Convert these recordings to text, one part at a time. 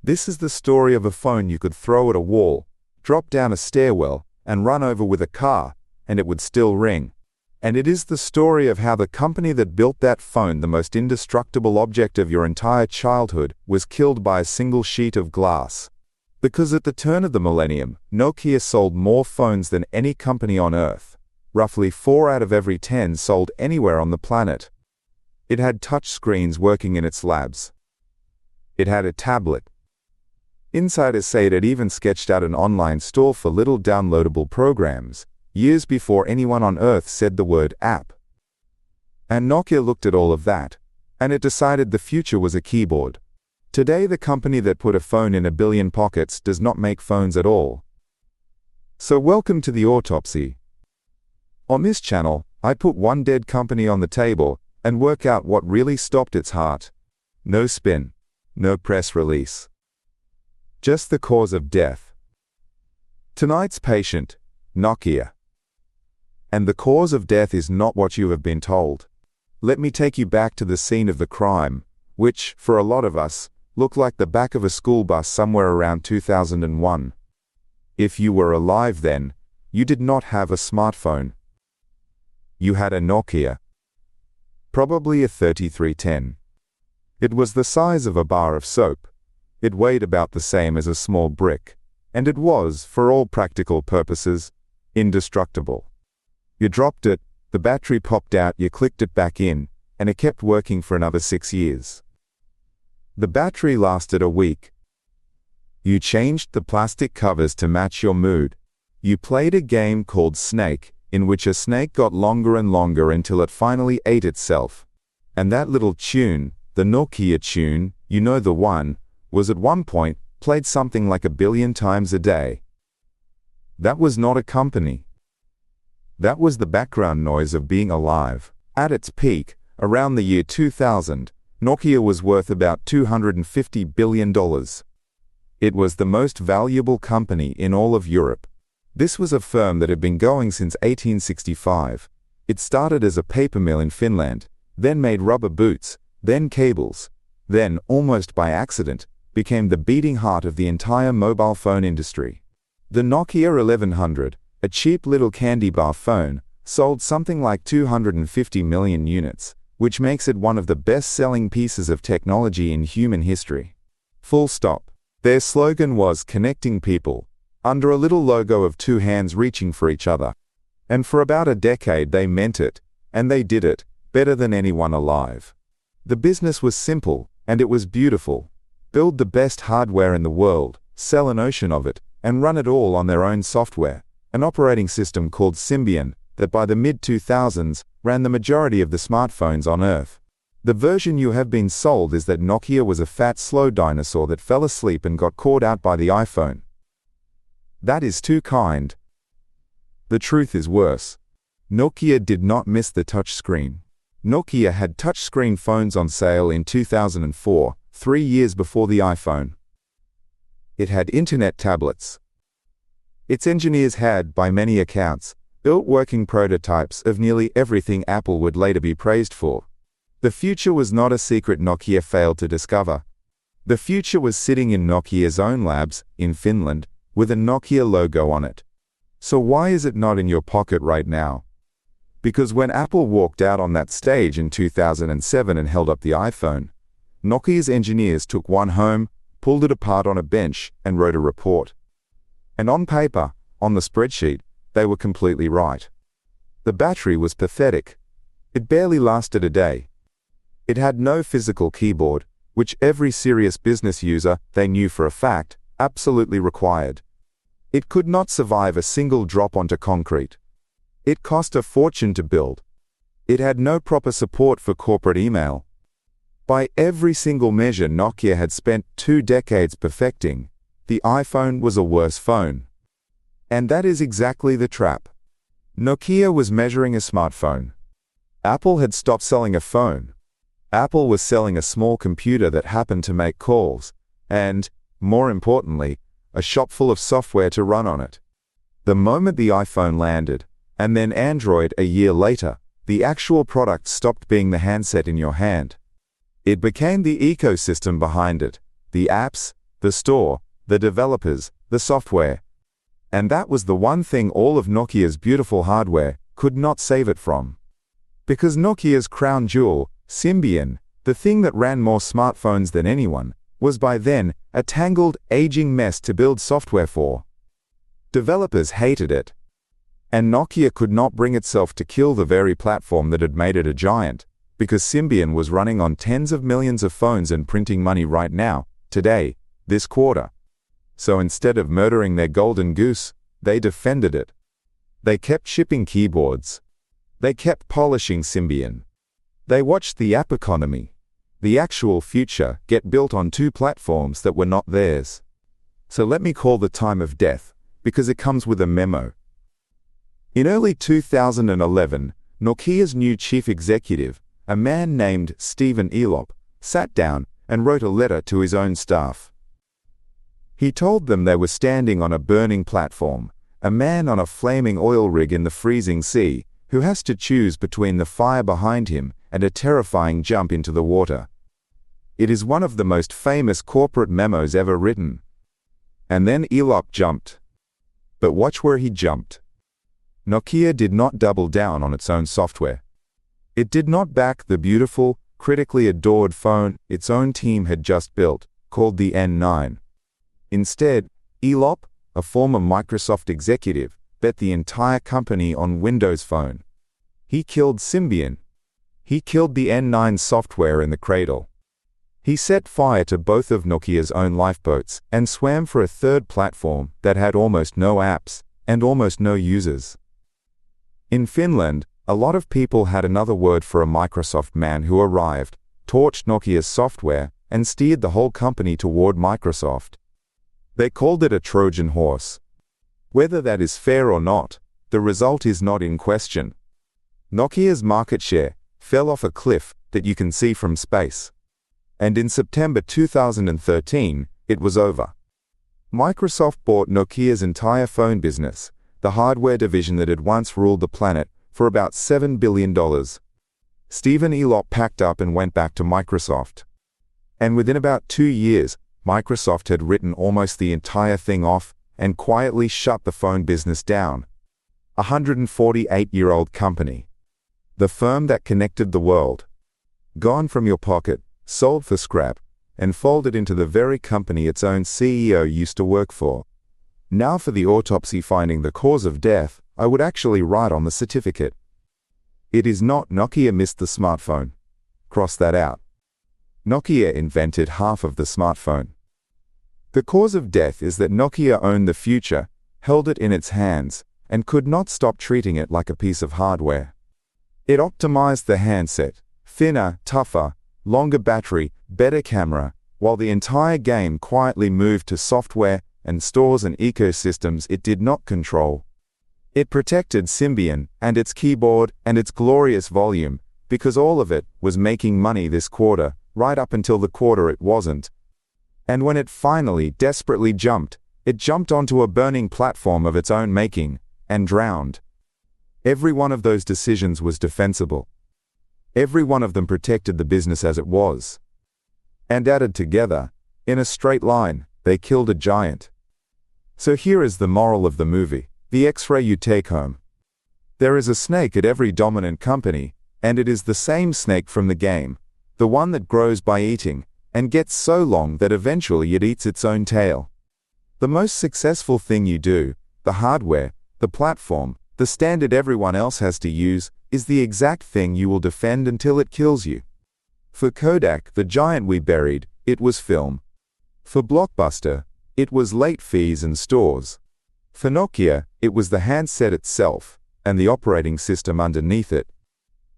This is the story of a phone you could throw at a wall, drop down a stairwell, and run over with a car, and it would still ring. And it is the story of how the company that built that phone, the most indestructible object of your entire childhood, was killed by a single sheet of glass. Because at the turn of the millennium, Nokia sold more phones than any company on Earth. Roughly 4 out of every 10 sold anywhere on the planet. It had touch screens working in its labs. It had a tablet. Insiders say it had even sketched out an online store for little downloadable programs, years before anyone on Earth said the word app. And Nokia looked at all of that, and it decided the future was a keyboard. Today, the company that put a phone in 1 billion pockets does not make phones at all. So welcome to the Autopsy. On this channel, I put one dead company on the table and work out what really stopped its heart. No spin, no press release. Just the cause of death. Tonight's patient, Nokia. And the cause of death is not what you have been told. Let me take you back to the scene of the crime, which, for a lot of us, looked like the back of a school bus somewhere around 2001. If you were alive then, you did not have a smartphone. You had a Nokia. Probably a 3310. It was the size of a bar of soap. It weighed about the same as a small brick, and it was, for all practical purposes, indestructible. You dropped it, the battery popped out, you clicked it back in, and it kept working for another 6 years. The battery lasted a week. You changed the plastic covers to match your mood. You played a game called Snake, in which a snake got longer and longer until it finally ate itself. And that little tune, the Nokia tune, you know the one, was at one point played something like 1 billion times a day. That was not a company. That was the background noise of being alive. At its peak, around the year 2000, Nokia was worth about $250 billion. It was the most valuable company in all of Europe. This was a firm that had been going since 1865. It started as a paper mill in Finland, then made rubber boots, then cables, then, almost by accident, became the beating heart of the entire mobile phone industry. The Nokia 1100, a cheap little candy bar phone, sold something like 250 million units, which makes it one of the best-selling pieces of technology in human history. Full stop. Their slogan was connecting people, under a little logo of 2 hands reaching for each other. And for about a decade they meant it, and they did it, better than anyone alive. The business was simple, and it was beautiful. Build the best hardware in the world, sell an ocean of it, and run it all on their own software, an operating system called Symbian, that by the mid-2000s ran the majority of the smartphones on Earth. The version you have been sold is that Nokia was a fat, slow dinosaur that fell asleep and got caught out by the iPhone. That is too kind. The truth is worse. Nokia did not miss the touchscreen. Nokia had touchscreen phones on sale in 2004, 3 years before the iPhone. It had internet tablets. Its engineers had, by many accounts, built working prototypes of nearly everything Apple would later be praised for. The future was not a secret Nokia failed to discover. The future was sitting in Nokia's own labs, in Finland, with a Nokia logo on it. So why is it not in your pocket right now? Because when Apple walked out on that stage in 2007 and held up the iPhone, Nokia's engineers took one home, pulled it apart on a bench, and wrote a report. And on paper, on the spreadsheet, they were completely right. The battery was pathetic. It barely lasted a day. It had no physical keyboard, which every serious business user, they knew for a fact, absolutely required. It could not survive a single drop onto concrete. It cost a fortune to build. It had no proper support for corporate email. By every single measure Nokia had spent 2 decades perfecting, the iPhone was a worse phone. And that is exactly the trap. Nokia was measuring a smartphone. Apple had stopped selling a phone. Apple was selling a small computer that happened to make calls, and, more importantly, a shop full of software to run on it. The moment the iPhone landed, and then Android a year later, the actual product stopped being the handset in your hand. It became the ecosystem behind it, the apps, the store, the developers, the software. And that was the one thing all of Nokia's beautiful hardware could not save it from. Because Nokia's crown jewel, Symbian, the thing that ran more smartphones than anyone, was by then a tangled, aging mess to build software for. Developers hated it. And Nokia could not bring itself to kill the very platform that had made it a giant, because Symbian was running on tens of millions of phones and printing money right now, today, this quarter. So instead of murdering their golden goose, they defended it. They kept shipping keyboards. They kept polishing Symbian. They watched the app economy, the actual future, get built on two platforms that were not theirs. So let me call the time of death, because it comes with a memo. In early 2011, Nokia's new chief executive, a man named Stephen Elop, sat down and wrote a letter to his own staff. He told them they were standing on a burning platform, a man on a flaming oil rig in the freezing sea, who has to choose between the fire behind him and a terrifying jump into the water. It is one of the most famous corporate memos ever written. And then Elop jumped. But watch where he jumped. Nokia did not double down on its own software. It did not back the beautiful, critically adored phone its own team had just built, called the N9. Instead, Elop, a former Microsoft executive, bet the entire company on Windows Phone. He killed Symbian. He killed the N9 software in the cradle. He set fire to both of Nokia's own lifeboats and swam for a third platform that had almost no apps and almost no users. In Finland, a lot of people had another word for a Microsoft man who arrived, torched Nokia's software, and steered the whole company toward Microsoft. They called it a Trojan horse. Whether that is fair or not, the result is not in question. Nokia's market share fell off a cliff that you can see from space. And in September 2013, it was over. Microsoft bought Nokia's entire phone business, the hardware division that had once ruled the planet, for about $7 billion. Stephen Elop packed up and went back to Microsoft. And within about 2 years, Microsoft had written almost the entire thing off and quietly shut the phone business down. A 148-year-old company. The firm that connected the world. Gone from your pocket, sold for scrap, and folded into the very company its own CEO used to work for. Now for the autopsy finding the cause of death, I would actually write on the certificate. It is not Nokia missed the smartphone. Cross that out. Nokia invented half of the smartphone. The cause of death is that Nokia owned the future, held it in its hands, and could not stop treating it like a piece of hardware. It optimized the handset, thinner, tougher, longer battery, better camera, while the entire game quietly moved to software and stores and ecosystems it did not control. It protected Symbian and its keyboard and its glorious volume, because all of it was making money this quarter, right up until the quarter it wasn't. And when it finally desperately jumped, it jumped onto a burning platform of its own making, and drowned. Every one of those decisions was defensible. Every one of them protected the business as it was. And added together, in a straight line, they killed a giant. So here is the moral of the movie, the X-ray you take home. There is a snake at every dominant company, and it is the same snake from the game, the one that grows by eating, and gets so long that eventually it eats its own tail. The most successful thing you do, the hardware, the platform, the standard everyone else has to use, is the exact thing you will defend until it kills you. For Kodak, the giant we buried, it was film. For Blockbuster, it was late fees and stores. For Nokia, it was the handset itself, and the operating system underneath it.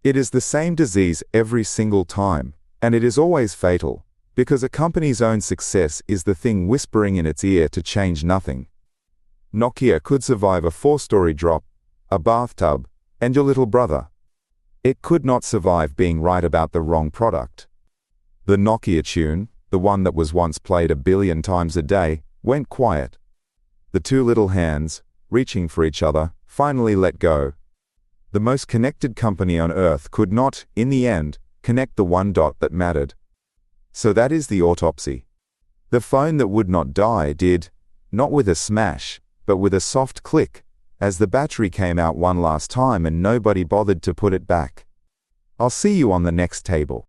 It is the same disease every single time, and it is always fatal, because a company's own success is the thing whispering in its ear to change nothing. Nokia could survive a 4-story drop, a bathtub, and your little brother. It could not survive being right about the wrong product. The Nokia tune, the one that was once played 1 billion times a day, went quiet. The two little hands, reaching for each other, finally let go. The most connected company on earth could not, in the end, connect the one dot that mattered. So that is the autopsy. The phone that would not die did, not with a smash, but with a soft click, as the battery came out one last time and nobody bothered to put it back. I'll see you on the next table.